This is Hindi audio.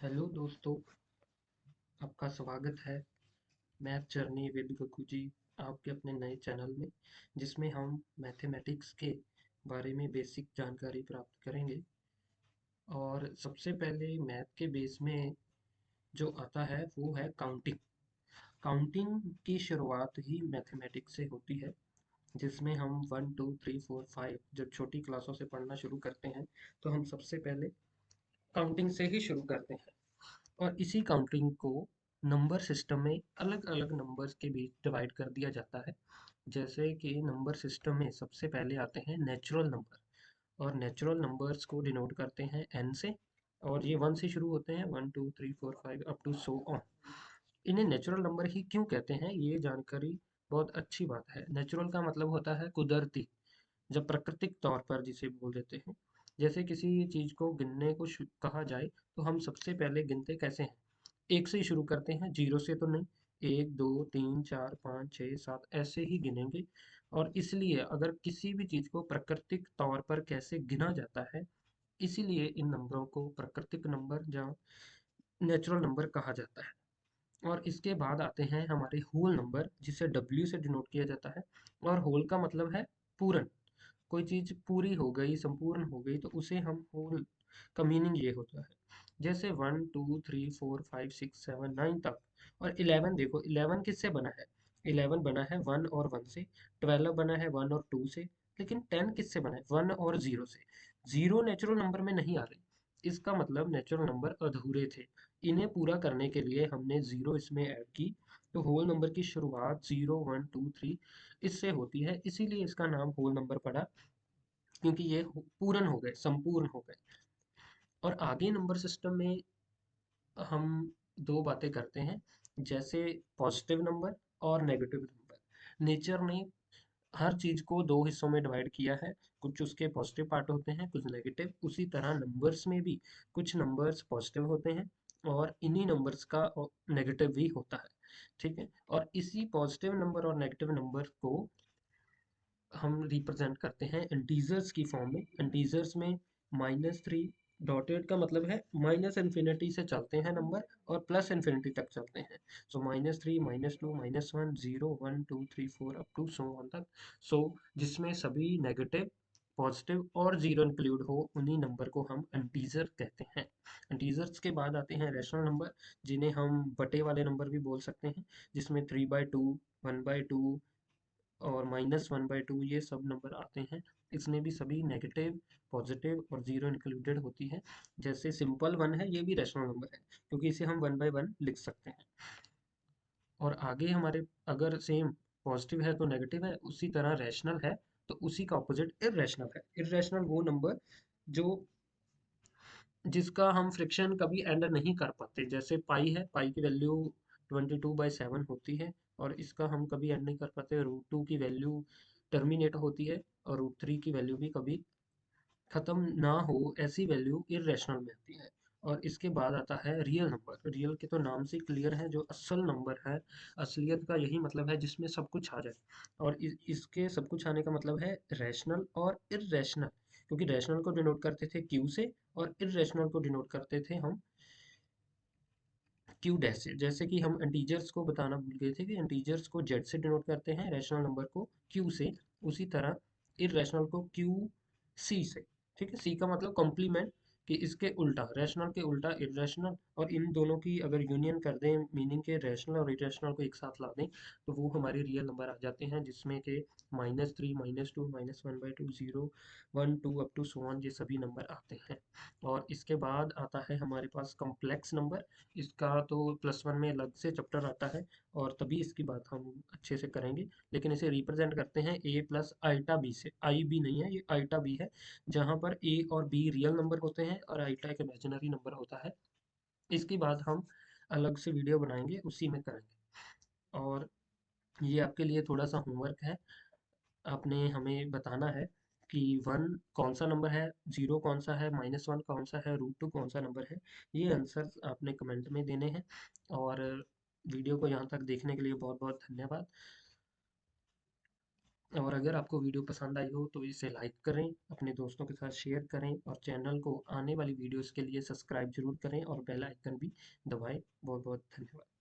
हेलो दोस्तों, आपका स्वागत है मैथ जर्नी विद गकू जी आपके अपने नए चैनल में, जिसमें हम मैथमेटिक्स के बारे में बेसिक जानकारी प्राप्त करेंगे। और सबसे पहले मैथ के बेस में जो आता है वो है काउंटिंग। काउंटिंग की शुरुआत ही मैथमेटिक्स से होती है, जिसमें हम 1 2 3 4 5 जब छोटी क्लासों से पढ़ना शुरू करते हैं तो हम सबसे पहले काउंटिंग से ही शुरू करते हैं। और इसी काउंटिंग को नंबर सिस्टम में अलग अलग नंबर्स के बीच डिवाइड कर दिया जाता है। जैसे कि नंबर सिस्टम में सबसे पहले आते हैं नेचुरल नंबर, और नेचुरल नंबर्स को डिनोट करते हैं एन से, और ये वन से शुरू होते हैं, 1 2 3 4 5 अप टू सो ऑन। इन्हें नेचुरल नंबर ही क्यों कहते हैं, ये जानकारी बहुत अच्छी बात है। नेचुरल का मतलब होता है कुदरती, जब प्राकृतिक तौर पर जिसे बोल देते हैं। जैसे किसी चीज को गिनने को कहा जाए तो हम सबसे पहले गिनते कैसे हैं? एक से ही शुरू करते हैं, जीरो से तो नहीं। 1 2 3 4 5 6 7 ऐसे ही गिनेंगे। और इसलिए अगर किसी भी चीज को प्राकृतिक तौर पर कैसे गिना जाता है, इसीलिए इन नंबरों को प्राकृतिक नंबर या नेचुरल नंबर कहा जाता है। और इसके बाद आते हैं हमारे होल नंबर, जिसे डब्ल्यू से डिनोट किया जाता है। और होल का मतलब है पूर्ण। कोई चीज पूरी हो गई, संपूर्ण हो गई, तो उसे हम होल का मीनिंग ये होता है। जैसे 1 2 3 4 5 6 7 9 तक। और 11 देखो, 11 किससे बना है? 11 बना है वन और वन से। 12 बना है वन और टू से। लेकिन 10 किससे बना है? वन और जीरो से। जीरो नेचुरल नंबर में नहीं आ रही, इसका मतलब नेचुरल नंबर अधूरे थे। इन्हें पूरा करने के लिए हमने जीरो इसमें ऐड की। तो होल नंबर की शुरुआत 0 1 2 3 इससे होती है, इसीलिए इसका नाम होल नंबर पड़ा, क्योंकि ये पूर्ण हो गए, संपूर्ण हो गए। और आगे नंबर सिस्टम में हम दो बातें करते हैं, जैसे पॉजिटिव नंबर और नेगेटिव नंबर। नेचर ने हर चीज को दो हिस्सों में डिवाइड किया है, कुछ उसके पॉजिटिव पार्ट होते हैं, कुछ नेगेटिव। उसी तरह नंबर्स में भी कुछ नंबर्स पॉजिटिव होते हैं और इन्हीं नंबर्स का नेगेटिव भी होता है। ठीक है, और इसी पॉजिटिव नंबर और नेगेटिव नंबर को हम रिप्रेजेंट करते हैं इंटीजर्स की फॉर्म में। इंटीजर्स में -3, डॉटेड का मतलब है माइनस इन्फिनिटी से चलते हैं नंबर और प्लस इन्फिनिटी तक चलते हैं। सो -3 -2 -1 0 1 2 3 4 अप टू सो ऑन तक। सो जिसमें सभी नेगेटिव, पॉजिटिव और जीरो इंक्लूड हो, उन्हीं नंबर को हम इंटीजर कहते हैं। इंटीजर्स के बाद आते हैं रैशनल नंबर, जिन्हें हम बटे वाले नंबर भी बोल सकते हैं, जिसमें 3/2, 1/2 और -1/2 ये सब नंबर आते हैं। इसमें भी सभी नेगेटिव, पॉजिटिव और जीरो इंक्लूडेड होती है। जैसे सिंपल वन है, ये भी रैशनल नंबर है, क्योंकि इसे हम 1/1 लिख सकते हैं। और आगे हमारे, अगर सेम पॉजिटिव है तो नेगेटिव है, उसी तरह रैशनल है तो उसी का ऑपोजिट इर्रेशनल है। इर्रेशनल वो नंबर जो जिसका हम फ्रिक्शन कभी एंड नहीं कर पाते। जैसे पाई है, पाई की वैल्यू 22/7 होती है, और इसका हम कभी एंड नहीं कर पाते। √2 की वैल्यू टर्मिनेट होती है, और √3 की वैल्यू भी कभी खत्म ना हो, ऐसी वैल्यू इर्रेशनल में आती है। और इसके बाद आता है रियल नंबर। रियल के तो नाम से क्लियर है, जो असल नंबर है। असलियत का यही मतलब है जिसमें सब कुछ आ जाए। और इसके सब कुछ आने का मतलब है रैशनल और इर्रेशनल, क्योंकि रैशनल को डिनोट करते थे क्यू से और इर्रेशनल को डिनोट करते थे हम क्यू डैश से। जैसे कि हम इंटीजर्स को बताना भूल गए थे कि इंटीजर्स को जेड से डिनोट करते हैं, रैशनल नंबर को क्यू से। उसी तरह इर्रेशनल को क्यू सी से। ठीक है, सी का मतलब कॉम्प्लीमेंट, कि इसके उल्टा, रैशनल के उल्टा इर्रेशनल। और इन दोनों की अगर यूनियन कर दें, मीनिंग के रैशनल और इरेशनल को एक साथ ला दें, तो वो हमारे रियल नंबर आ जाते हैं, जिसमें के -3 -2 -1/2 0 1 2 अप टू सो ऑन, ये सभी नंबर आते हैं। और इसके बाद आता है हमारे पास कॉम्प्लेक्स नंबर। इसका तो +1 में अलग से चैप्टर आता है, और तभी इसकी बात हम अच्छे से करेंगे। लेकिन इसे रिप्रेजेंट करते हैं a प्लस आइटा बी से। आई बी नहीं है, ये आइटा बी है, जहाँ पर a और b रियल नंबर होते हैं और आइटा एक इमेजिनरी नंबर होता है। इसकी बात हम अलग से वीडियो बनाएंगे, उसी में करेंगे। और ये आपके लिए थोड़ा सा होमवर्क है। आपने हमें बताना है कि वन कौन सा नंबर है, जीरो कौन सा है, -1 कौन सा है, √2 कौन सा नंबर है। ये आंसर आपने कमेंट में देने हैं। और वीडियो को यहाँ तक देखने के लिए बहुत बहुत धन्यवाद। और अगर आपको वीडियो पसंद आई हो तो इसे लाइक करें, अपने दोस्तों के साथ शेयर करें और चैनल को आने वाली वीडियोस के लिए सब्सक्राइब जरूर करें और बेल आइकन भी दबाएं। बहुत बहुत धन्यवाद।